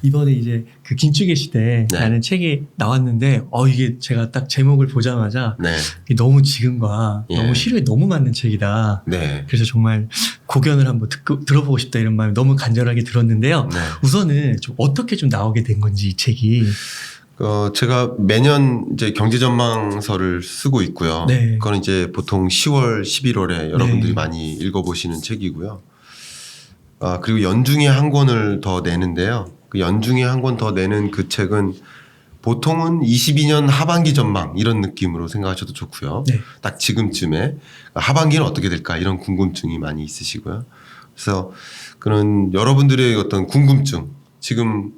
이번에 이제 그 긴축의 시대라는 책이 나왔는데 이게 제가 딱 제목을 보자마자 이게 너무 지금과 너무 시류에 너무 맞는 책이다. 그래서 정말 고견을 한번 들어보고 싶다 이런 마음이 너무 간절하게 들었는데요. 우선은 좀 어떻게 좀 나오게 된 건지 이 책이. 제가 매년 이제 경제전망서를 쓰고 있고요. 그건 이제 보통 10월, 11월에 여러분들이 많이 읽어보시는 책이고요. 그리고 연중에 한 권을 더 내는데요. 그 연중에 한 권 더 내는 그 책은 보통은 22년 하반기 전망 이런 느낌으로 생각하셔도 좋고요. 딱 지금쯤에 하반기는 어떻게 될까 이런 궁금증이 많이 있으시고요. 그래서 그런 여러분들의 어떤 궁금증, 지금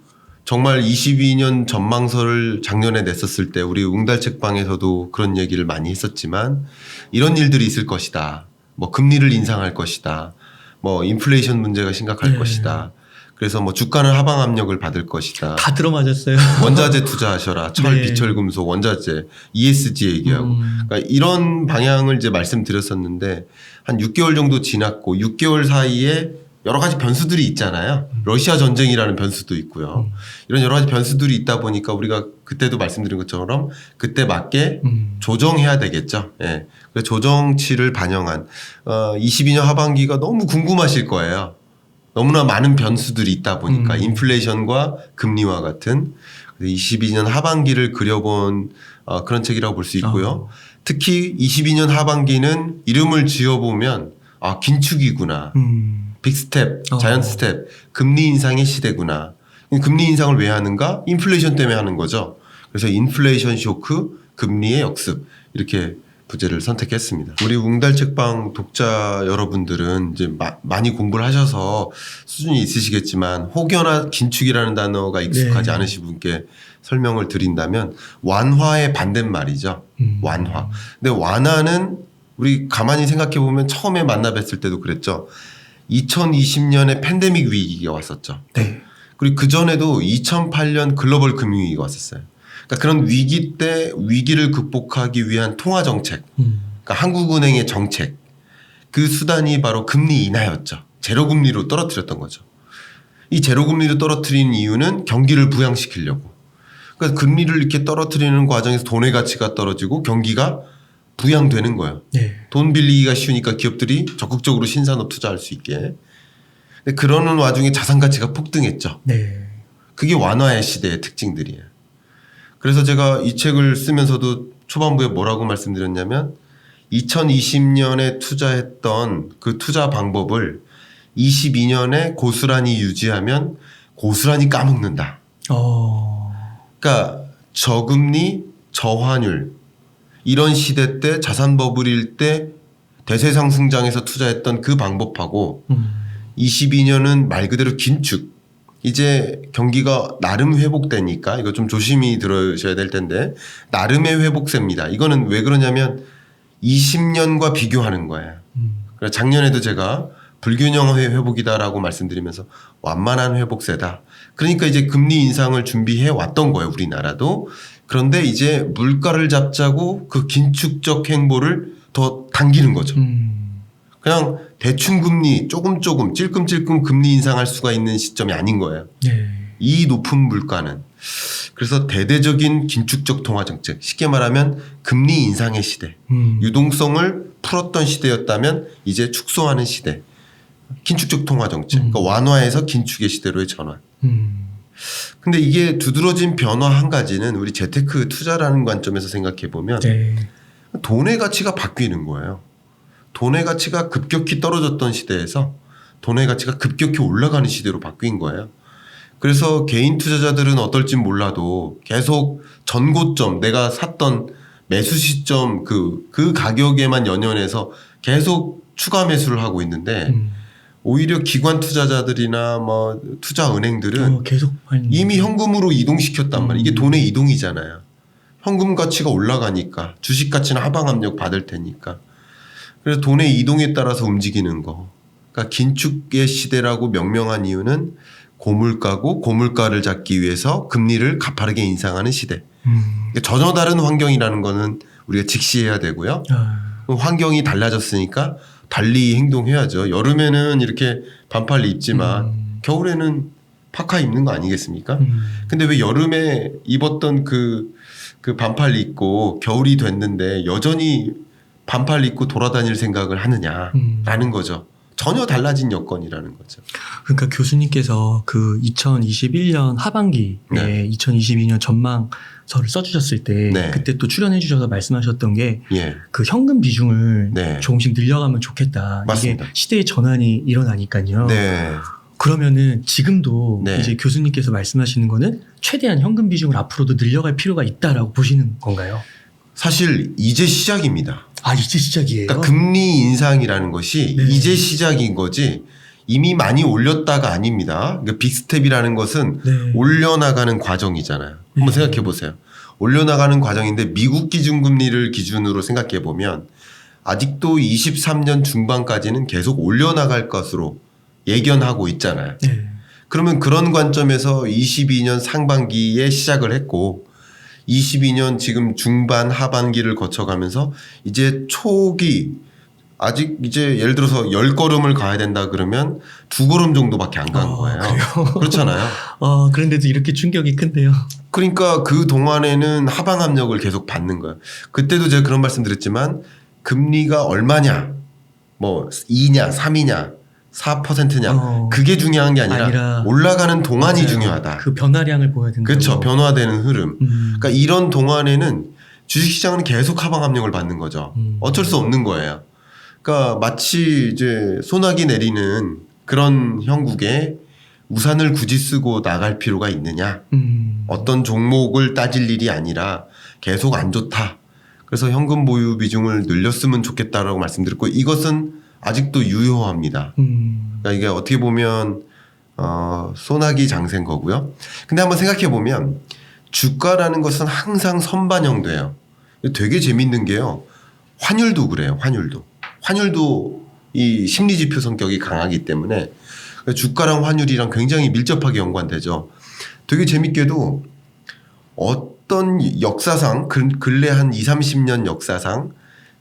정말 22년 전망서를 작년에 냈었을 때 우리 웅달책방에서도 그런 얘기를 많이 했었지만 이런 일들이 있을 것이다. 뭐 금리를 인상할 것이다. 뭐 인플레이션 문제가 심각할 것이다. 그래서 뭐 주가는 하방 압력을 받을 것이다. 다 들어맞았어요. 원자재 투자하셔라. 철, 비철, 금속, 원자재, ESG 얘기하고. 그러니까 이런 방향을 이제 말씀드렸었는데 한 6개월 정도 지났고 6개월 사이에 여러 가지 변수들이 있잖아요. 러시아 전쟁이라는 변수도 있고요. 이런 여러 가지 변수들이 있다 보니까 우리가 그때도 말씀드린 것처럼 그때 맞게 조정해야 되겠죠. 그래서 조정치를 반영한 22년 하반기가 너무 궁금하실 거예요. 너무나 많은 변수들이 있다 보니까 인플레이션과 금리와 같은 22년 하반기를 그려본 그런 책이라고 볼 수 있고요. 특히 22년 하반기는 이름을 지어보면 긴축이구나. 빅스텝, 자이언트 스텝, 금리 인상의 시대구나. 금리 인상을 왜 하는가? 인플레이션 때문에 하는 거죠. 그래서 인플레이션 쇼크, 금리의 역습 이렇게 부제를 선택했습니다. 우리 웅달책방 독자 여러분들은 이제 많이 공부를 하셔서 수준이 있으시겠지만 혹여나 긴축이라는 단어가 익숙하지 않으신 분께 설명을 드린다면 완화의 반대말이죠. 완화. 근데 완화는 우리 가만히 생각해 보면 처음에 만나 뵀을 때도 그랬죠. 2020년에 팬데믹 위기가 왔었죠. 그리고 그전에도 2008년 글로벌 금융위기가 왔었어요. 그러니까 그런 위기 때 위기를 극복하기 위한 통화정책, 그러니까 한국은행의 정책, 그 수단이 바로 금리 인하였죠. 제로금리로 떨어뜨렸던 거죠. 이 제로금리로 떨어뜨린 이유는 경기를 부양시키려고. 그러니까 금리를 이렇게 떨어뜨리는 과정에서 돈의 가치가 떨어지고 경기가 부양되는 거예요. 돈 빌리기가 쉬우니까 기업들이 적극적으로 신산업 투자할 수 있게. 근데 그러는 와중에 자산 가치가 폭등했죠. 그게 완화의 시대의 특징들이에요. 그래서 제가 이 책을 쓰면서도 초반부에 뭐라고 말씀드렸냐면 2020년에 투자했던 그 투자 방법을 22년에 고스란히 유지하면 고스란히 까먹는다. 그러니까 저금리, 저환율 이런 시대 때 자산 버블일 때 대세 상승장에서 투자했던 그 방법하고 22년은 말 그대로 긴축. 이제 경기가 나름 회복되니까 이거 좀 조심히 들으셔야 될 텐데 나름의 회복세입니다. 이거는 왜 그러냐면 20년과 비교하는 거예요. 그래서 작년에도 제가 불균형의 회복이다라고 말씀드리면서 완만한 회복세다. 그러니까 이제 금리 인상을 준비해 왔던 거예요. 우리나라도. 그런데 이제 물가를 잡자고 그 긴축적 행보를 더 당기는 거죠. 그냥 대충 금리 조금 찔끔찔끔 금리 인상할 수가 있는 시점이 아닌 거예요. 이 높은 물가는. 그래서 대대적인 긴축적 통화정책, 쉽게 말하면 금리 인상의 시대, 유동성을 풀었던 시대였다면 이제 축소하는 시대, 긴축적 통화정책, 그러니까 완화에서 긴축의 시대로의 전환. 근데 이게 두드러진 변화 한 가지는 우리 재테크 투자라는 관점에서 생각해 보면 돈의 가치가 바뀌는 거예요. 돈의 가치가 급격히 떨어졌던 시대에서 돈의 가치가 급격히 올라가는 시대로 바뀐 거예요. 그래서 개인 투자자들은 어떨진 몰라도 계속 전고점 내가 샀던 매수 시점 그 가격에만 연연해서 계속 추가 매수를 하고 있는데 오히려 기관 투자자들이나 뭐 투자 은행들은 계속 이미 현금으로 이동시켰단 말이에요. 이게 돈의 이동이잖아요. 현금 가치가 올라가니까 주식 가치는 하방 압력 받을 테니까. 그래서 돈의 이동에 따라서 움직이는 거. 그러니까 긴축의 시대라고 명명한 이유는 고물가고 고물가를 잡기 위해서 금리를 가파르게 인상하는 시대. 그러니까 전혀 다른 환경이라는 거는 우리가 직시해야 되고요. 환경이 달라졌으니까 달리 행동해야죠. 여름에는 이렇게 반팔 입지만 겨울에는 파카 입는 거 아니겠습니까? 근데 왜 여름에 입었던 그 반팔 입고 겨울이 됐는데 여전히 반팔 입고 돌아다닐 생각을 하느냐라는 거죠. 전혀 달라진 여건이라는 거죠. 그러니까 교수님께서 그 2021년 하반기에 2022년 전망서를 써주셨을 때 그때 또 출연해 주셔서 말씀하셨던 게 그 현금 비중을 조금씩 늘려가면 좋겠다. 맞습니다. 이게 시대의 전환이 일어나니까요. 그러면은 지금도 이제 교수님께서 말씀하시는 거는 최대한 현금 비중을 앞으로도 늘려갈 필요가 있다라고 보시는 건가요? 사실 이제 시작입니다. 아, 이제 시작이에요? 그러니까 금리 인상이라는 것이 이제 시작인 거지 이미 많이 올렸다가 아닙니다. 그러니까 빅스텝이라는 것은 올려나가는 과정이잖아요. 한번 생각해 보세요. 올려나가는 과정인데 미국 기준금리를 기준으로 생각해 보면 아직도 23년 중반까지는 계속 올려나갈 것으로 예견하고 있잖아요. 그러면 그런 관점에서 22년 상반기에 시작을 했고 22년 지금 중반 하반기를 거쳐가면서 이제 초기 아직 이제 예를 들어서 10걸음을 가야 된다 그러면 2걸음 정도밖에 안 간 거예요. 그렇잖아요. 그런데도 이렇게 충격이 큰데요. 그러니까 그 동안에는 하방 압력을 계속 받는 거예요. 그때도 제가 그런 말씀 드렸지만 금리가 얼마냐 뭐 2냐 3이냐 4%냐 그게 중요한 게 아니라 올라가는 동안이 중요하다. 그 변화량을 보여야 된다. 그렇죠. 변화되는 흐름. 그러니까 이런 동안에는 주식시장은 계속 하방 압력을 받는 거죠. 어쩔 수 없는 거예요. 그러니까 마치 이제 소나기 내리는 그런 형국에 우산을 굳이 쓰고 나갈 필요가 있느냐. 어떤 종목을 따질 일이 아니라 계속 안 좋다. 그래서 현금 보유 비중을 늘렸으면 좋겠다라고 말씀드렸고 이것은 아직도 유효합니다. 그러니까 이게 어떻게 보면 소나기 장세인 거고요. 근데 한번 생각해 보면 주가라는 것은 항상 선반영돼요. 되게 재밌는 게요. 환율도 그래요. 환율도 이 심리지표 성격이 강하기 때문에 주가랑 환율이랑 굉장히 밀접하게 연관되죠. 되게 재밌게도 어떤 역사상 근래 한 20, 30년 역사상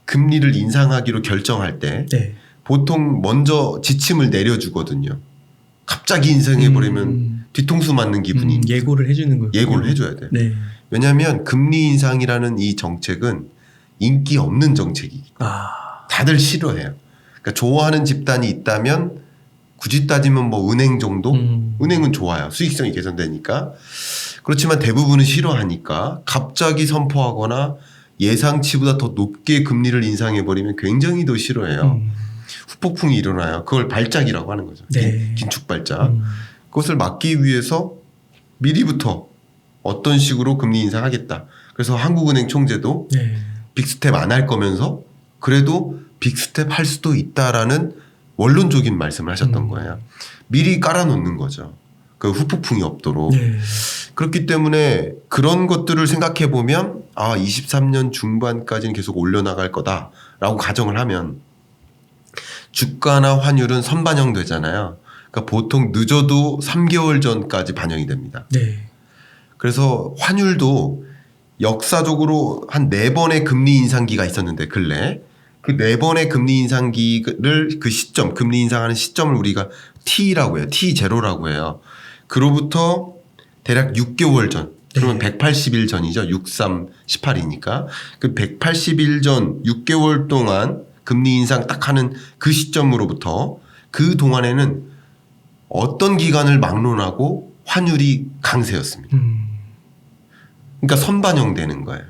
금리를 인상하기로 결정할 때 보통 먼저 지침을 내려주거든요. 갑자기 인상해버리면 뒤통수 맞는 기분이 예고를 해주는 거예요. 예고를 해줘야 돼요. 왜냐하면 금리 인상이라는 이 정책은 인기 없는 정책이기 때문에 다들 싫어해요. 그러니까 좋아하는 집단이 있다면 굳이 따지면 뭐 은행 정도? 은행은 좋아요. 수익성이 개선되니까. 그렇지만 대부분은 싫어하니까 갑자기 선포하거나 예상치보다 더 높게 금리를 인상해버리면 굉장히 더 싫어해요. 후폭풍이 일어나요. 그걸 발작이라고 하는 거죠. 긴축 발작. 그것을 막기 위해서 미리부터 어떤 식으로 금리 인상하겠다. 그래서 한국은행 총재도 빅스텝 안 할 거면서 그래도 빅스텝 할 수도 있다라는 원론적인 말씀을 하셨던 거예요. 미리 깔아놓는 거죠. 그 후폭풍이 없도록. 그렇기 때문에 그런 것들을 생각해 보면 23년 중반까지는 계속 올려나갈 거다라고 가정을 하면 주가나 환율은 선반영 되잖아요. 그러니까 보통 늦어도 3개월 전까지 반영이 됩니다. 그래서 환율도 역사적으로 한 4번의 금리 인상기가 있었는데 근래 그 4번의 금리 인상기를 그 시점 금리 인상하는 시점을 우리가 T라고 해요. T0라고 해요. 그로부터 대략 6개월 전 그러면 180일 전이죠. 63, 18이니까 그 180일 전 6개월 동안 금리 인상 딱 하는 그 시점으로부터 그 동안에는 어떤 기간을 막론하고 환율이 강세였습니다. 그러니까 선반영되는 거예요.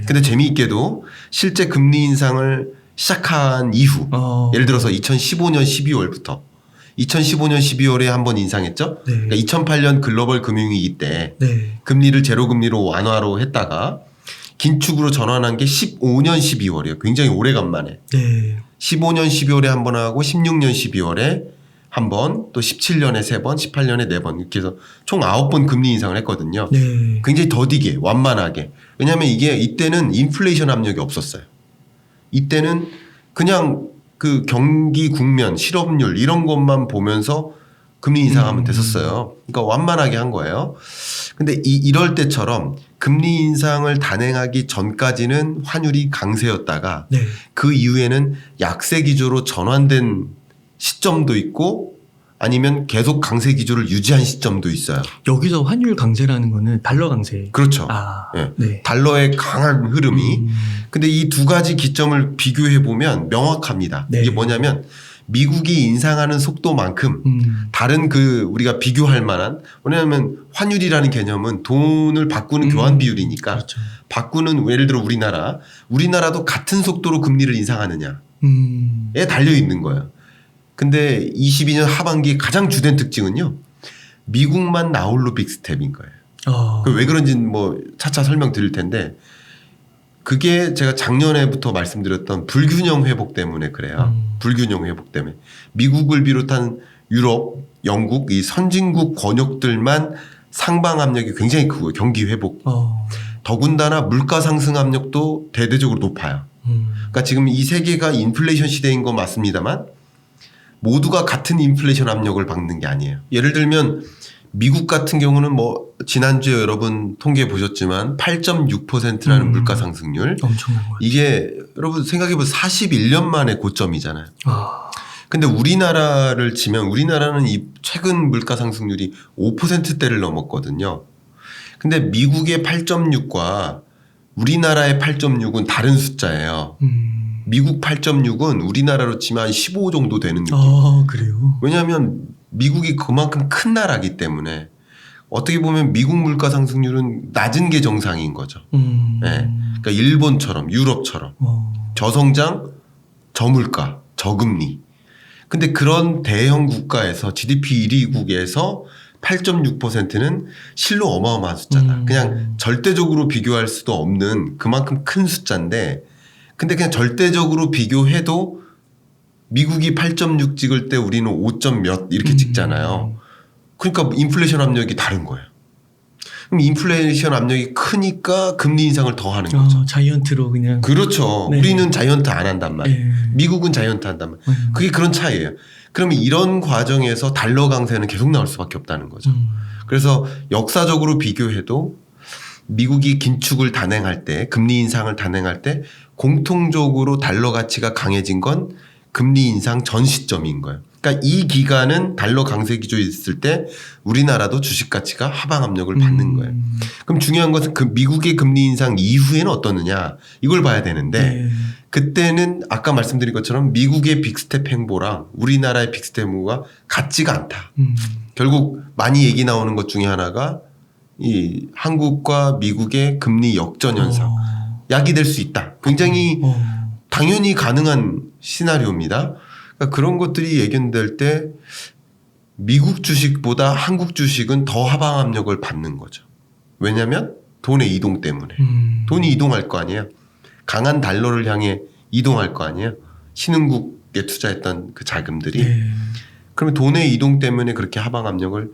근데 재미있게도 실제 금리 인상을 시작한 이후 예를 들어서 2015년 12월부터 2015년 12월에 한번 인상했죠. 그러니까 2008년 글로벌 금융위기 때 금리를 제로금리로 완화로 했다가 긴축으로 전환한 게 15년 12월이에요. 굉장히 오래간만에. 15년 12월에 한 번 하고 16년 12월에 한 번, 또 17년에 3번, 18년에 4번 이렇게 해서 총 9번 금리 인상을 했거든요. 굉장히 더디게 완만하게. 왜냐하면 이게 이때는 인플레이션 압력이 없었어요. 이때는 그냥 그 경기 국면, 실업률 이런 것만 보면서 금리 인상하면 됐었어요. 그러니까 완만하게 한 거예요. 근데 이럴 때처럼 금리 인상을 단행하기 전까지는 환율이 강세였다가 그 이후에는 약세 기조로 전환된 시점도 있고 아니면 계속 강세 기조를 유지한 시점도 있어요. 여기서 환율 강세라는 거는 달러 강세. 그렇죠. 네. 네. 달러의 강한 흐름이. 근데 이 두 가지 기점을 비교해 보면 명확합니다. 네. 이게 뭐냐면 미국이 인상하는 속도만큼 다른 우리가 비교할 만한, 왜냐하면 환율이라는 개념은 돈을 바꾸는 교환 비율이니까 그렇죠. 바꾸는, 예를 들어 우리나라도 같은 속도로 금리를 인상하느냐에 달려 있는 거예요. 근데 22년 하반기 가장 주된 특징은요, 미국만 나홀로 빅스텝인 거예요. 왜 그런지 뭐 차차 설명드릴 텐데, 그게 제가 작년에부터 말씀드렸던 불균형 회복 때문에 그래요. 불균형 회복 때문에. 미국을 비롯한 유럽, 영국, 이 선진국 권역들만 상방 압력이 굉장히 크고요. 경기 회복. 더군다나 물가 상승 압력도 대대적으로 높아요. 그러니까 지금 이 세계가 인플레이션 시대인 건 맞습니다만 모두가 같은 인플레이션 압력을 받는 게 아니에요. 예를 들면 미국 같은 경우는 뭐 지난주에 여러분 통계 보셨지만 8.6%라는 물가 상승률. 엄청난 거죠. 이게 여러분 생각해보면 41년 만에 고점이잖아요. 근데 우리나라를 치면 우리나라는 이 최근 물가 상승률이 5%대를 넘었거든요. 근데 미국의 8.6과 우리나라의 8.6은 다른 숫자예요. 미국 8.6은 우리나라로 치면 한 15 정도 되는 느낌. 그래요? 왜냐하면 미국이 그만큼 큰 나라이기 때문에 어떻게 보면 미국 물가 상승률은 낮은 게 정상인 거죠. 네. 그러니까 일본처럼 유럽처럼 저성장, 저물가, 저금리. 근데 그런 대형 국가에서 GDP 1위국에서 8.6%는 실로 어마어마한 숫자다. 그냥 절대적으로 비교할 수도 없는 그만큼 큰 숫자인데, 근데 그냥 절대적으로 비교해도 미국이 8.6 찍을 때 우리는 5점 몇 이렇게 찍잖아요. 그러니까 인플레이션 압력이 다른 거예요. 그럼 인플레이션 압력이 크니까 금리 인상을 더 하는 거죠. 자이언트로 그냥. 그렇죠. 네. 우리는 자이언트 안 한단 말이에요. 네. 미국은 자이언트 한단 말이에요. 그게 그런 차이예요. 그러면 이런 과정에서 달러 강세는 계속 나올 수밖에 없다는 거죠. 그래서 역사적으로 비교해도 미국이 긴축을 단행할 때, 금리 인상을 단행할 때 공통적으로 달러 가치가 강해진 건 금리 인상 전 시점인 거예요. 그러니까 이 기간은 달러 강세 기조에 있을 때 우리나라도 주식 가치가 하방 압력을 받는 거예요. 그럼 중요한 것은 그 미국의 금리 인상 이후에는 어떠느냐 이걸 봐야 되는데 그때는 아까 말씀드린 것처럼 미국의 빅스텝 행보랑 우리나라의 빅스텝 행보가 같지가 않다. 결국 많이 얘기 나오는 것 중에 하나가 이 한국과 미국의 금리 역전 현상. 약이 될 수 있다. 굉장히 당연히 가능한 시나리오입니다. 그러니까 그런 것들이 예견될 때 미국 주식보다 한국 주식은 더 하방 압력을 받는 거죠. 왜냐하면 돈의 이동 때문에. 돈이 이동할 거 아니에요. 강한 달러를 향해 이동할 거 아니에요. 신흥국에 투자했던 그 자금들이. 그러면 돈의 이동 때문에 그렇게 하방 압력을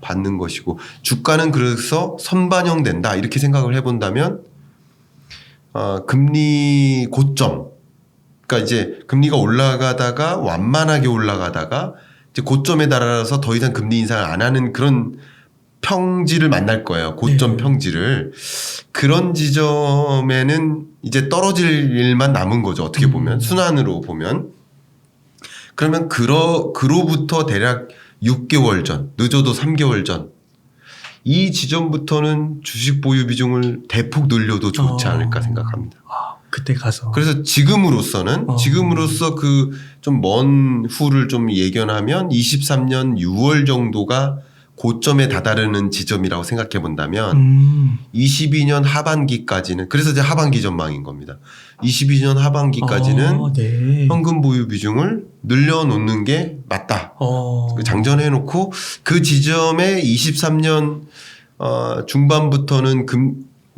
받는 것이고, 주가는 그래서 선반영된다 이렇게 생각을 해본다면 금리 고점, 그러니까 이제 금리가 올라가다가 완만하게 올라가다가 이제 고점에 달아서 더 이상 금리 인상을 안 하는 그런 평지를 만날 거예요. 고점 평지를. 그런 지점에는 이제 떨어질 일만 남은 거죠. 어떻게 보면 순환으로 보면. 그러면 그로부터 대략 6개월 전, 늦어도 3개월 전, 이 지점부터는 주식 보유 비중을 대폭 늘려도 좋지 않을까 생각합니다. 그때 가서. 그래서 지금으로서 그 좀 먼 후를 좀 예견하면 23년 6월 정도가 고점에 다다르는 지점이라고 생각해 본다면 22년 하반기까지는, 그래서 이제 하반기 전망인 겁니다. 22년 하반기까지는 현금 보유 비중을 늘려놓는 게 맞다. 장전해 놓고 그 지점에 23년 중반부터는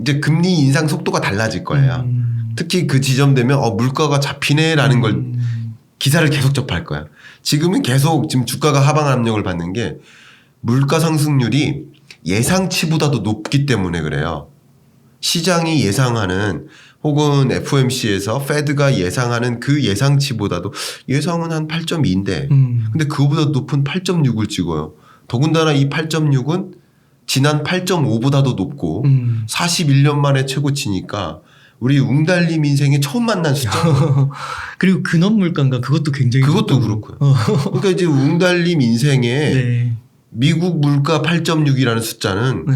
이제 금리 인상 속도가 달라질 거예요. 특히 그 지점 되면 물가가 잡히네라는 걸 기사를 계속 접할 거야. 지금 주가가 하방 압력을 받는 게 물가 상승률이 예상치보다도 높기 때문에 그래요. 시장이 예상하는, 혹은 FOMC에서 페드가 예상하는 그 예상치보다도, 예상은 한 8.2인데 근데 그거보다 높은 8.6을 찍어요. 더군다나 이 8.6은 지난 8.5보다도 높고 41년 만에 최고치니까 우리 웅달님 인생에 처음 만난 숫자. 그리고 근원 물가인가 그것도 굉장히 그것도 그렇고요. 그러니까 이제 웅달님 인생에 네. 미국 물가 8.6이라는 숫자는 네.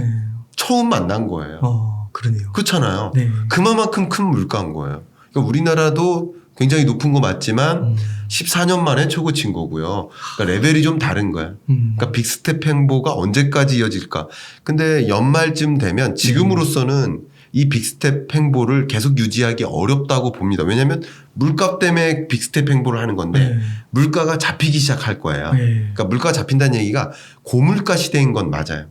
처음 만난 거예요. 그러네요. 그렇잖아요. 네. 그만큼 큰 물가인 거예요. 그러니까 우리나라도 굉장히 높은 거 맞지만 14년 만에 최고치인 거고요. 그러니까 레벨이 좀 다른 거예요. 그러니까 빅스텝 행보가 언제까지 이어질까. 근데 연말쯤 되면 지금으로서는 이 빅스텝 행보를 계속 유지하기 어렵다고 봅니다. 왜냐하면 물가 때문에 빅스텝 행보를 하는 건데 물가가 잡히기 시작할 거예요. 그러니까 물가가 잡힌다는 얘기가 고물가 시대인 건 맞아요.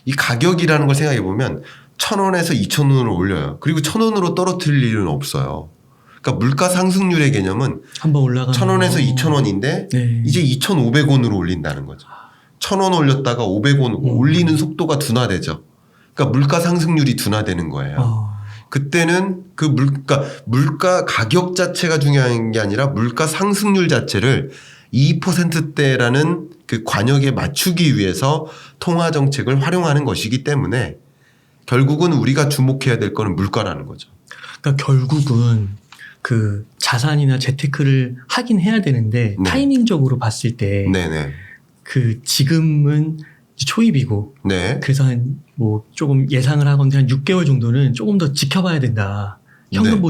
이 가격이라는 걸 생각해 보면 1,000원에서 2,000원으로 올려요. 그리고 1,000원으로 떨어뜨릴 일은 없어요. 그러니까 물가 상승률의 개념은 한번 올라가는 1,000원에서 2,000원인데 네. 이제 2,500원으로 올린다는 거죠. 1,000원 올렸다가 500원 올리는 속도가 둔화되죠. 그러니까 물가 상승률이 둔화되는 거예요. 그때는 그 물가 가격 자체가 중요한 게 아니라 물가 상승률 자체를 2%대라는 그 관역에 맞추기 위해서 통화 정책을 활용하는 것이기 때문에 결국은 우리가 주목해야 될 거는 물가라는 거죠. 그러니까 결국은 그 자산이나 재테크를 하긴 해야 되는데 네. 타이밍적으로 봤을 때 그 지금은 초입이고 네. 그래서 한 뭐 조금 예상을 하건데 한 6개월 정도는 조금 더 지켜봐야 된다. 현금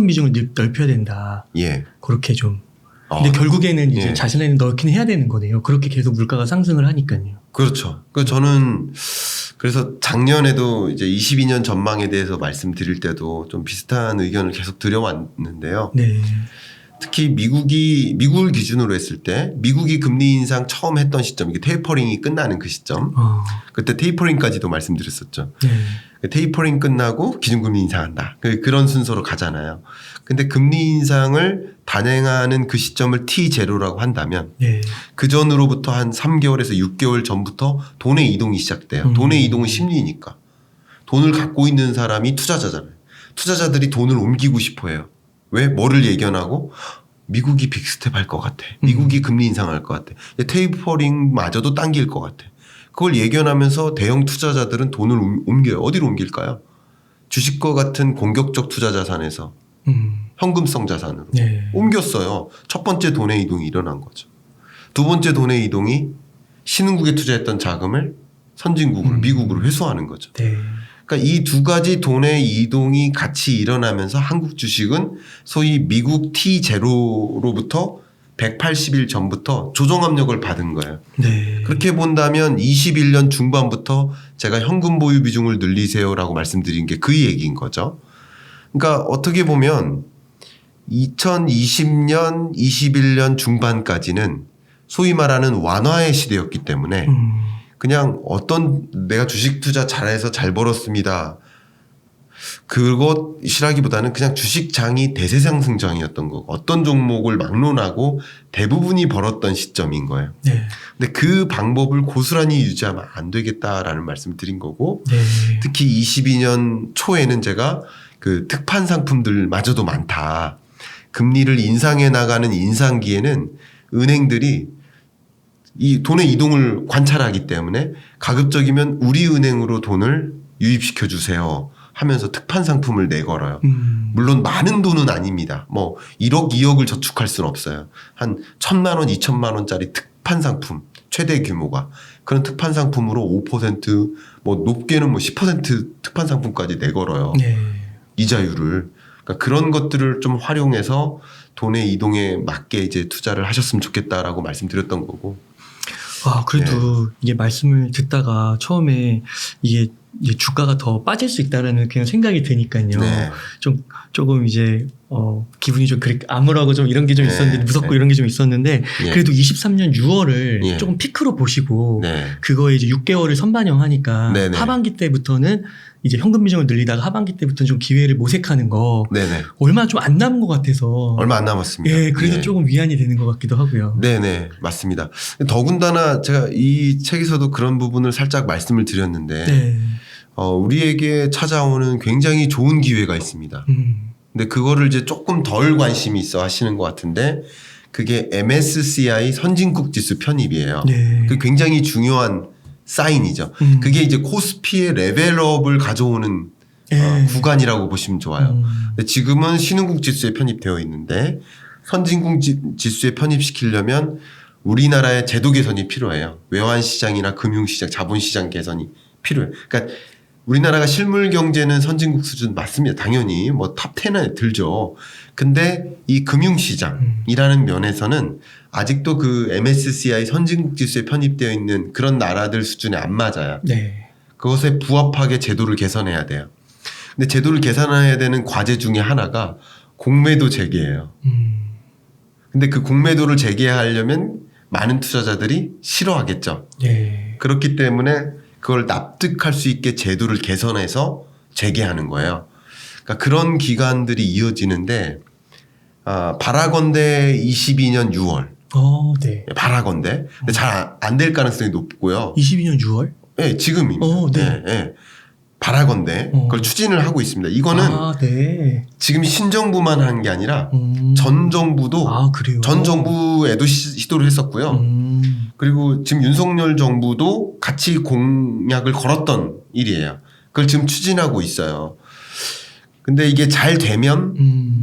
비중을 넓혀야 된다. 예. 그렇게 좀. 근데 결국에는 이제 예. 자신에는 넣긴 해야 되는 거네요. 그렇게 계속 물가가 상승을 하니까요. 그렇죠. 저는 그래서 작년에도 이제 22년 전망에 대해서 말씀드릴 때도 좀 비슷한 의견을 계속 드려왔는데요. 네. 특히 미국을 기준으로 했을 때 미국이 금리 인상 처음 했던 시점, 이게 테이퍼링이 끝나는 그 시점. 그때 테이퍼링까지도 말씀드렸었죠. 네. 테이퍼링 끝나고 기준금리 인상한다. 그런 순서로 가잖아요. 근데 금리 인상을 단행하는 그 시점을 T0라고 한다면 네. 그 전으로부터 한 3개월에서 6개월 전부터 돈의 이동이 시작돼요. 돈의 이동은 심리니까. 돈을 갖고 있는 사람이 투자자잖아요. 투자자들이 돈을 옮기고 싶어 해요. 왜? 뭐를 예견하고? 미국이 빅스텝 할 것 같아. 미국이 금리 인상할 것 같아. 테이퍼링마저도 당길 것 같아. 그걸 예견하면서 대형 투자자들은 돈을 옮겨요. 어디로 옮길까요? 주식과 같은 공격적 투자 자산에서 현금성 자산으로 옮겼어요. 첫 번째 돈의 이동이 일어난 거죠. 두 번째 돈의 이동이 신흥국에 투자했던 자금을 선진국으로 미국으로 회수하는 거죠. 그러니까 이 두 가지 돈의 이동이 같이 일어나면서 한국 주식은 소위 미국 T0로부터 180일 전부터 조정 압력을 받은 거예요. 그렇게 본다면 21년 중반부터 제가 현금 보유 비중을 늘리세요라고 말씀드린 게 그 얘기인 거죠. 그러니까 어떻게 보면 2020년, 21년 중반까지는 소위 말하는 완화의 시대였기 때문에 그냥 내가 주식 투자 잘해서 잘 벌었습니다. 그것이라기보다는 그냥 주식장이 대세상승장이었던 거고 어떤 종목을 막론하고 대부분이 벌었던 시점인 거예요. 근데 그 방법을 고스란히 유지하면 안 되겠다라는 말씀을 드린 거고 특히 22년 초에는 제가 그 특판 상품들마저도 많다. 금리를 인상해 나가는 인상기에는 은행들이 이 돈의 이동을 관찰하기 때문에 가급적이면 우리 은행으로 돈을 유입시켜 주세요 하면서 특판 상품을 내걸어요. 물론 많은 돈은 아닙니다. 뭐 1억, 2억을 저축할 수는 없어요. 한 1,000만 원, 2,000만 원짜리 특판 상품 최대 규모가 그런 특판 상품으로 5% 뭐 높게는 뭐 10% 특판 상품까지 내걸어요. 이자율을. 그러니까 그런 것들을 좀 활용해서 돈의 이동에 맞게 이제 투자를 하셨으면 좋겠다라고 말씀드렸던 거고. 그래도 이게 말씀을 듣다가 처음에 이게 주가가 더 빠질 수 있다라는 그냥 생각이 드니까요. 조금 이제 기분이 좀 그렇게 암울하고 좀 이런 게 좀 있었는데 무섭고 이런 게 좀 있었는데 그래도 23년 6월을 조금 피크로 보시고 그거에 이제 6개월을 선반영하니까 하반기 때부터는 이제 현금 비중을 늘리다가 하반기 때부터는 좀 기회를 모색하는 거 얼마 좀 안 남은 것 같아서 얼마 안 남았습니다. 그래도 조금 위안이 되는 것 같기도 하고요. 네네 맞습니다. 더군다나 제가 이 책에서도 그런 부분을 살짝 말씀을 드렸는데 우리에게 찾아오는 굉장히 좋은 기회가 있습니다. 근데 그거를 이제 조금 덜 관심이 있어 하시는 것 같은데 그게 MSCI 선진국 지수 편입이에요. 그 굉장히 중요한 사인이죠. 그게 이제 코스피의 레벨업을 가져오는 구간이라고 보시면 좋아요. 근데 지금은 신흥국 지수에 편입되어 있는데 선진국 지수에 편입시키려면 우리나라의 제도 개선이 필요해요. 외환시장이나 금융시장, 자본시장 개선이 필요해요. 그러니까 우리나라가 실물 경제는 선진국 수준 맞습니다. 당연히 뭐 탑 10에 들죠. 근데 이 금융시장이라는 면에서는 아직도 그 MSCI 선진국 지수에 편입되어 있는 그런 나라들 수준에 안 맞아요. 네. 그것에 부합하게 제도를 개선해야 돼요. 근데 제도를 개선해야 되는 과제 중에 하나가 공매도 재개예요. 근데 그 공매도를 재개하려면 많은 투자자들이 싫어하겠죠. 네. 그렇기 때문에 그걸 납득할 수 있게 제도를 개선해서 재개하는 거예요. 그러니까 그런 기간들이 이어지는데 바라건대 22년 6월. 네. 바라건대. 근데 잘 안 될 가능성이 높고요. 22년 6월? 네, 지금입니다. 네. 네. 바라건대 그걸 추진을 하고 있습니다. 이거는 네. 지금 신정부만 한 게 아니라 전 정부도 그래요? 전 정부에도 시도를 했었고요. 그리고 지금 윤석열 정부도 같이 공약을 걸었던 일이에요. 그걸 지금 추진하고 있어요. 근데 이게 잘 되면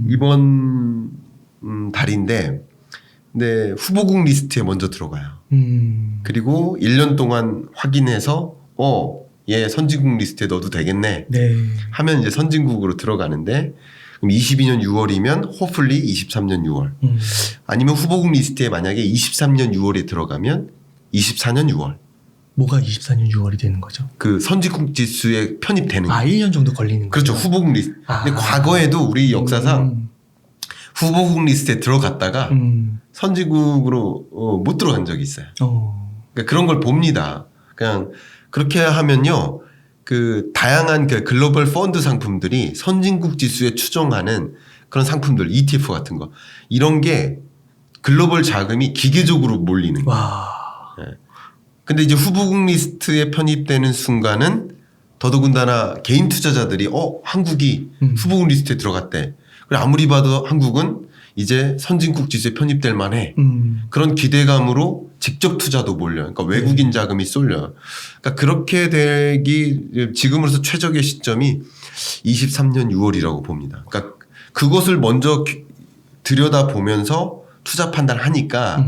이번 달인데 근데 후보국 리스트에 먼저 들어가요. 그리고 1년 동안 확인해서 얘 선진국 리스트에 넣어도 되겠네. 네. 하면 이제 선진국으로 들어가는데 그럼 22년 6월이면 호플리 23년 6월. 아니면 후보국 리스트에 만약에 23년 6월에 들어가면 24년 6월. 뭐가 24년 6월이 되는 거죠? 그 선진국 지수에 편입되는 거. 1년 정도 걸리는 그렇죠. 거죠. 후보국 리스트. 근데 과거에도 우리 역사상 후보국 리스트에 들어갔다가 선진국으로 못 들어간 적이 있어요. 그러니까 그런 걸 봅니다. 그냥 그렇게 하면요. 그 다양한 그 글로벌 펀드 상품들이 선진국 지수에 추정하는 그런 상품들, ETF 같은 거. 이런 게 글로벌 자금이 기계적으로 몰리는 거예요. 네. 근데 이제 후보국 리스트에 편입되는 순간은 더더군다나 개인 투자자들이 한국이 후보국 리스트에 들어갔대. 그리고 아무리 봐도 한국은 이제 선진국 지수에 편입될 만해. 그런 기대감으로 직접 투자도 몰려요. 그러니까 외국인 자금이 쏠려요. 그러니까 그렇게 되기 지금으로서 최적의 시점이 23년 6월이라고 봅니다. 그러니까 그것을 먼저 들여다보면서 투자 판단하니까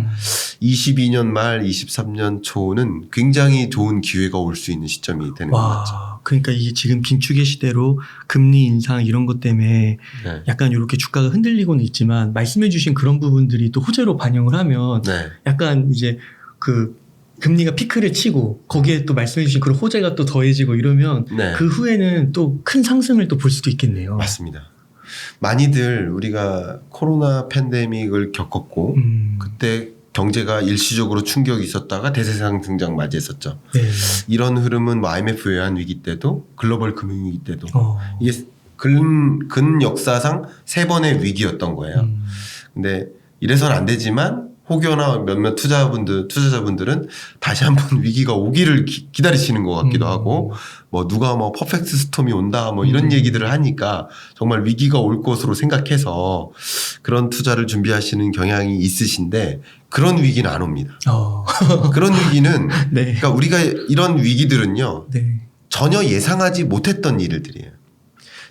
22년 말 23년 초는 굉장히 좋은 기회가 올 수 있는 시점이 되는 것 같죠. 그러니까 이게 지금 긴축의 시대로 금리 인상 이런 것 때문에 네. 약간 이렇게 주가가 흔들리고는 있지만 말씀해 주신 그런 부분들이 또 호재로 반영을 하면 네. 약간 이제 그 금리가 피크를 치고 거기에 또 말씀해 주신 그런 호재가 또 더해지고 이러면 네. 그 후에는 또 큰 상승을 또 볼 수도 있겠네요. 맞습니다. 많이들 우리가 코로나 팬데믹을 겪었고 그때 경제가 일시적으로 충격이 있었다가 대세상 등장 맞이했었죠. 네. 이런 흐름은 뭐 IMF 외환 위기 때도 글로벌 금융 위기 때도 이게 근 역사상 3번의 위기였던 거예요. 근데 이래서는 안 되지만 혹여나 몇몇 투자자분들은 다시 한번 위기가 오기를 기다리시는 것 같기도 하고 뭐 누가 뭐 퍼펙트 스톰이 온다 뭐 이런 얘기들을 하니까 정말 위기가 올 것으로 생각해서 그런 투자를 준비하시는 경향이 있으신데 그런 위기는 안 옵니다. 그런 위기는 네. 그러니까 우리가 이런 위기들은요. 네. 전혀 예상하지 못했던 일들이에요.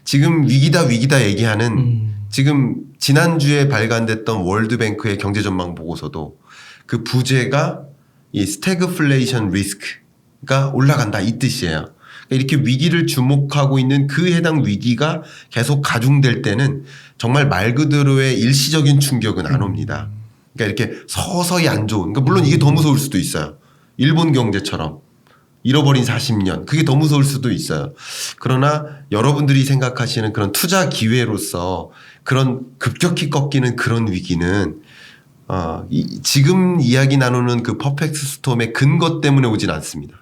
지금 위기다 얘기하는 지금 지난주에 발간됐던 월드뱅크의 경제전망 보고서도 그 부재가 이 스태그플레이션 리스크가 올라간다 이 뜻이에요. 이렇게 위기를 주목하고 있는 그 해당 위기가 계속 가중될 때는 정말 말 그대로의 일시적인 충격은 안 옵니다. 그러니까 이렇게 서서히 안 좋은. 그러니까 물론 이게 더 무서울 수도 있어요. 일본 경제처럼. 잃어버린 40년. 그게 더 무서울 수도 있어요. 그러나 여러분들이 생각하시는 그런 투자 기회로서 그런 급격히 꺾이는 그런 위기는 지금 이야기 나누는 그 퍼펙트 스톰의 근거 때문에 오진 않습니다.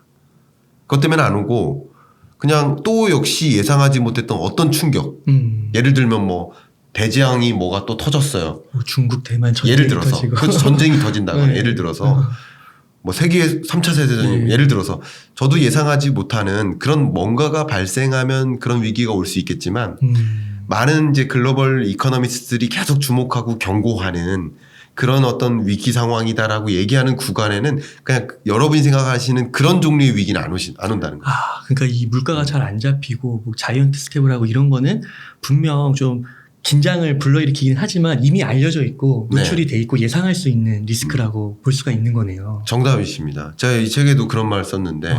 그것 때문에 안 오고 그냥 또 역시 예상하지 못했던 어떤 충격. 예를 들면 뭐 대재앙이 뭐가 또 터졌어요. 중국 대만 전쟁이 예를 들어서 터지고. 그렇죠. 전쟁이 터진다거나 네. 예를 들어서 뭐 세계 3차 세대전이 예를 들어서 저도 예상하지 못하는 그런 뭔가가 발생하면 그런 위기가 올 수 있겠지만 많은 이제 글로벌 이코노미스트들이 계속 주목하고 경고하는 그런 어떤 위기 상황이다라고 얘기하는 구간에는 그냥 여러분이 생각하시는 그런 종류의 위기는 안 온다는 거예요. 그러니까 이 물가가 잘 안 잡히고 뭐 자이언트 스텝을 하고 이런 거는 분명 좀 긴장을 불러일으키긴 하지만 이미 알려져 있고 노출이 돼 있고 예상할 수 있는 리스크라고 볼 수가 있는 거네요. 정답이십니다. 제가 이 책에도 그런 말 썼는데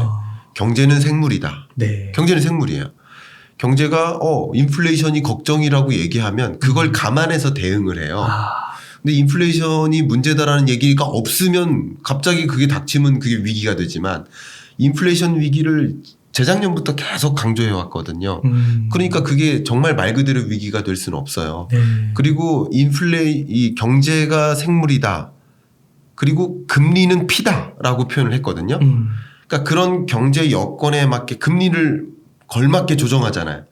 경제는 생물이다. 네. 경제는 생물이에요. 경제가 인플레이션이 걱정이라고 얘기하면 그걸 감안해서 대응을 해요. 근데 인플레이션이 문제다라는 얘기가 없으면 갑자기 그게 닥치면 그게 위기가 되지만 인플레이션 위기를 재작년부터 계속 강조해 왔거든요. 그러니까 그게 정말 말 그대로 위기가 될 수는 없어요. 네. 그리고 이 경제가 생물이다. 그리고 금리는 피다라고 표현을 했거든요. 그러니까 그런 경제 여건에 맞게 금리를 걸맞게 조정하잖아요.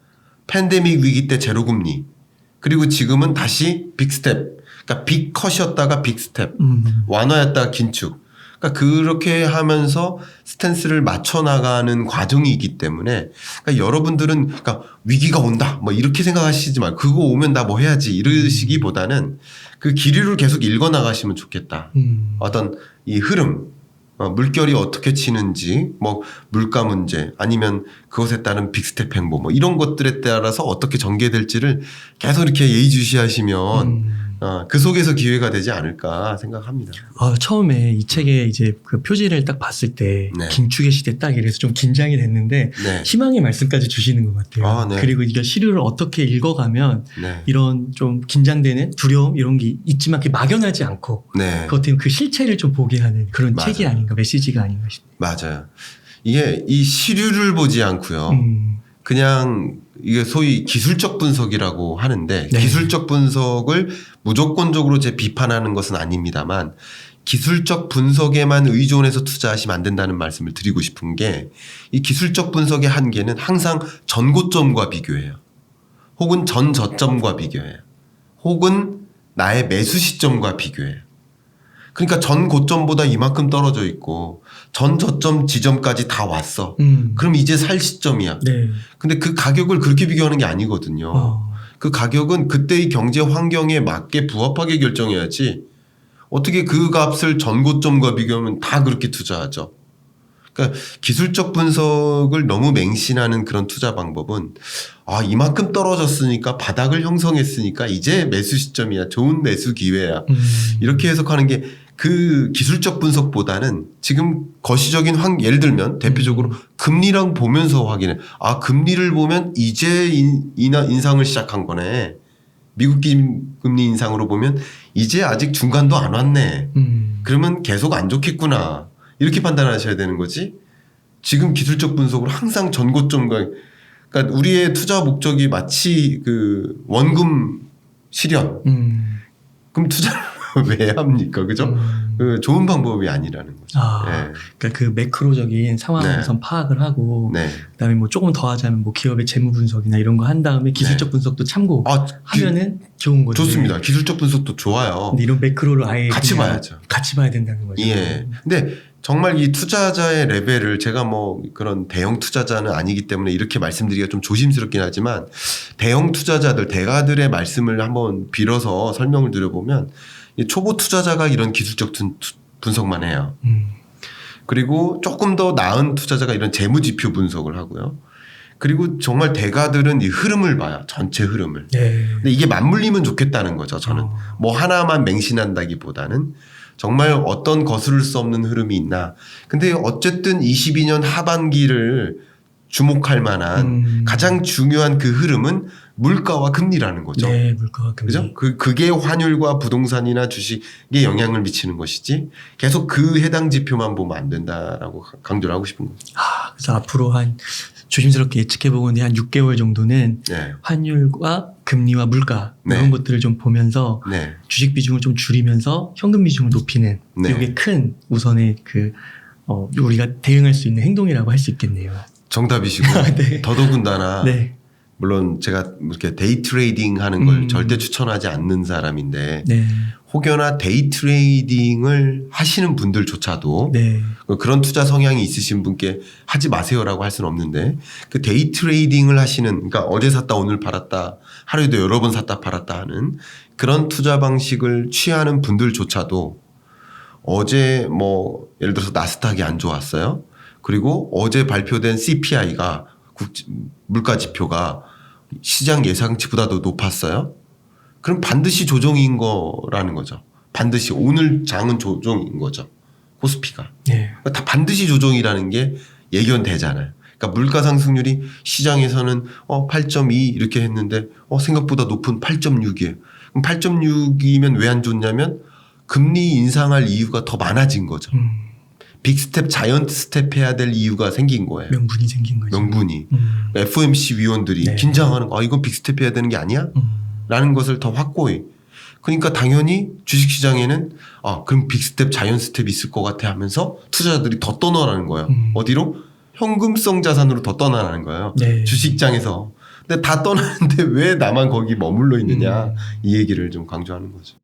팬데믹 위기 때 제로 금리. 그리고 지금은 다시 빅스텝. 그러니까 빅컷이었다가 빅스텝. 완화였다가 긴축. 그러니까 그렇게 하면서 스탠스를 맞춰 나가는 과정이기 때문에 그러니까 여러분들은 그러니까 위기가 온다 뭐 이렇게 생각하시지 말고 그거 오면 나 뭐 해야지 이러시기보다는 그 기류를 계속 읽어 나가시면 좋겠다. 어떤 이 흐름 물결이 어떻게 치는지 뭐 물가 문제 아니면 그것에 따른 빅스텝 행보 뭐 이런 것들에 따라서 어떻게 전개될지를 계속 이렇게 예의주시하시면 그 속에서 기회가 되지 않을까 생각합니다. 처음에 이 책의 이제 그 표지를 딱 봤을 때 네. 긴축의 시대 딱 이래서 좀 긴장이 됐는데 네. 희망의 말씀까지 주시는 것 같아요. 네. 그리고 이게 시류를 어떻게 읽어가면 네. 이런 좀 긴장되는 두려움 이런 게 있지만 그게 막연하지 않고 네. 그것 때문에 그 실체를 좀 보게 하는 그런 맞아요. 책이 아닌가 메시지가 아닌가 싶네요. 맞아요. 이게 이 시류를 보지 않고요. 그냥 이게 소위 기술적 분석이라고 하는데 네. 기술적 분석을 무조건적으로 제 비판하는 것은 아닙니다만 기술적 분석에만 의존해서 투자하시면 안 된다는 말씀을 드리고 싶은 게 이 기술적 분석의 한계는 항상 전고점과 비교해요. 혹은 전 저점과 비교해요. 혹은 나의 매수 시점과 비교해요. 그러니까 전 고점보다 이만큼 떨어져 있고 전 저점 지점까지 다 왔어. 그럼 이제 살 시점이야. 네. 근데 그 가격을 그렇게 비교하는 게 아니거든요. 그 가격은 그때의 경제 환경에 맞게 부합하게 결정해야지 어떻게 그 값을 전 고점과 비교하면 다 그렇게 투자하죠. 그러니까 기술적 분석을 너무 맹신하는 그런 투자 방법은 이만큼 떨어졌으니까 바닥을 형성했으니까 이제 매수 시점이야. 좋은 매수 기회야. 이렇게 해석하는 게 그 기술적 분석보다는 지금 거시적인 예를 들면 대표적으로 금리랑 보면서 확인해. 금리를 보면 이제 인상을 시작한 거네. 미국 금리 인상으로 보면 이제 아직 중간도 안 왔네. 그러면 계속 안 좋겠구나. 이렇게 판단하셔야 되는 거지. 지금 기술적 분석으로 항상 전고점과 그러니까 우리의 투자 목적이 마치 그 원금 실현. 그럼 투자를 왜 합니까? 그죠? 그 좋은 방법이 아니라는 거죠. 그러니까 그 매크로적인 상황을 우선 파악을 하고 그다음에 뭐 조금 더 하자면 뭐 기업의 재무 분석이나 이런 거 한 다음에 기술적 분석도 참고하면은 좋은 거죠. 좋습니다. 기술적 분석도 좋아요. 근데 이런 매크로를 아예 같이 봐야죠. 같이 봐야 된다는 거죠. 예. 근데 정말 이 투자자의 레벨을 제가 뭐 그런 대형 투자자는 아니기 때문에 이렇게 말씀드리기가 좀 조심스럽긴 하지만 대형 투자자들, 대가들의 말씀을 한번 빌어서 설명을 드려보면 이 초보 투자자가 이런 기술적 분석만 해요. 그리고 조금 더 나은 투자자가 이런 재무지표 분석을 하고요. 그리고 정말 대가들은 이 흐름을 봐요. 전체 흐름을. 근데 이게 맞물리면 좋겠다는 거죠. 저는 뭐 하나만 맹신한다기보다는 정말 어떤 거스를 수 없는 흐름이 있나. 근데 어쨌든 22년 하반기를 주목할 만한 가장 중요한 그 흐름은 물가와 금리라는 거죠. 네, 물가와 금리. 그죠? 그게 환율과 부동산이나 주식에 영향을 미치는 것이지 계속 그 해당 지표만 보면 안 된다라고 강조를 하고 싶은 거죠. 그래서 앞으로 한 조심스럽게 예측해보건데 한 6개월 정도는 환율과 금리와 물가 이런 것들을 좀 보면서 주식 비중을 좀 줄이면서 현금 비중을 높이는 이게 큰 우선의 우리가 대응할 수 있는 행동이라고 할 수 있겠네요. 정답이시고 더더군다나 물론 제가 이렇게 데이 트레이딩 하는 걸 절대 추천하지 않는 사람인데 혹여나 데이 트레이딩을 하시는 분들조차도 그런 투자 성향이 있으신 분께 하지 마세요라고 할 수는 없는데 그 데이 트레이딩을 하시는 그러니까 어제 샀다 오늘 팔았다 하루에도 여러 번 샀다 팔았다 하는 그런 투자 방식을 취하는 분들조차도 어제 뭐 예를 들어서 나스닥이 안 좋았어요. 그리고 어제 발표된 CPI가 물가 지표가 시장 예상치보다도 높았어요. 그럼 반드시 조정인 거라는 거죠. 반드시 오늘 장은 조정인 거죠. 코스피가. 다 반드시 조정이라는 게 예견되잖아요. 그러니까 물가 상승률이 시장에서는 8.2 이렇게 했는데 생각보다 높은 8.6이에요. 그럼 8.6이면 왜 안 좋냐면 금리 인상할 이유가 더 많아진 거죠. 빅스텝, 자이언트 스텝 해야 될 이유가 생긴 거예요. 명분이 생긴 거죠. 명분이. FOMC 위원들이 긴장하는 거. 이건 빅스텝 해야 되는 게 아니야? 라는 것을 더 확고히. 그러니까 당연히 주식시장에는 그럼 빅스텝, 자이언트 스텝이 있을 것 같아 하면서 투자자들이 더 떠나라는 거예요. 어디로? 현금성 자산으로 더 떠나라는 거예요. 주식장에서. 근데 다 떠나는데 왜 나만 거기 머물러 있느냐 이 얘기를 좀 강조하는 거죠.